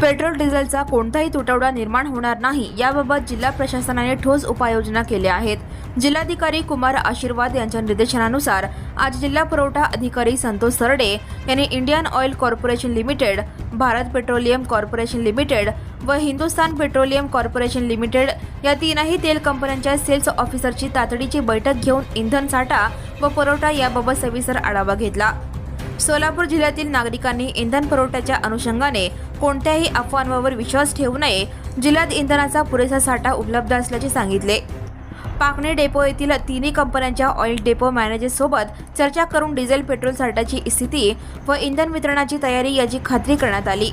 Petrol डिझेलचा कोणताही तुटवडा निर्माण होणार नाही याबाबत जिल्हा प्रशासनाने ठोस उपाययोजना केल्या आहेत। जिल्हाधिकारी कुमार आशीर्वाद यांच्या निर्देशनानुसार आज जिल्हा पुरवठा अधिकारी संतोष सरडे यांनी Indian oil corporation limited, Bharat petroleum corporation limited व हिंदुस्तान पेट्रोलियम कॉर्पोरेशन लिमिटेड या तीनही तेल कंपन्यांच्या सेल्स ऑफिसरची तातडीची बैठक घेऊन इंधन साठा व पुरवठा याबाबत सविस्तर आढावा घेतला। सोलापूर जिल्ह्यातील नागरिकांनी इंधन पुरवठ्याच्या अनुषंगाने कोणत्याही अफवांवर विश्वास ठेवू नये। जिल्ह्यात इंधनाचा पुरेसा साठा उपलब्ध असल्याचे सांगितले। पाकणे डेपो येथील तिन्ही कंपन्यांच्या ऑइल डेपो मॅनेजर्ससोबत चर्चा करून डिझेल पेट्रोल साठाची स्थिती व इंधन वितरणाची तयारी याची खात्री करण्यात आली।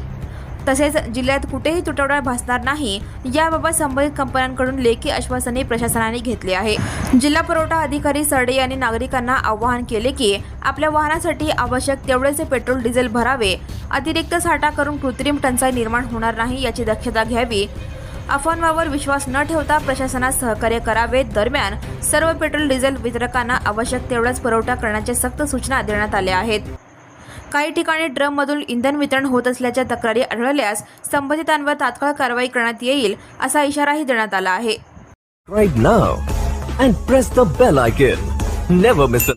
तसेच जिल्ह्यात कुठेही तुटवडा भासणार नाही याबाबत संबंधित कंपन्यांकडून लेखी आश्वासने प्रशासनाने घेतले आहे। जिल्हा पुरवठा अधिकारी सरडे यांनी नागरिकांना आवाहन केले की आपल्या वाहनासाठी आवश्यक तेवढेच पेट्रोल डिझेल भरावे, अतिरिक्त साठा करून कृत्रिम टंचाई निर्माण होणार नाही याची दक्षता घ्यावी, अफवांवर विश्वास न ठेवता प्रशासनास सहकार्य करावे। दरम्यान सर्व पेट्रोल डिझेल वितरकांना आवश्यक तेवढाच पुरवठा करण्याच्या सक्त सूचना देण्यात आल्या आहेत। काही ठिकाणी ड्रममधून इंधन वितरण होत असल्याच्या तक्रारी आढळल्यास संबंधितांवर तात्काळ कारवाई करण्यात येईल असा इशाराही देण्यात आला आहे। Right now and press the bell icon. Never miss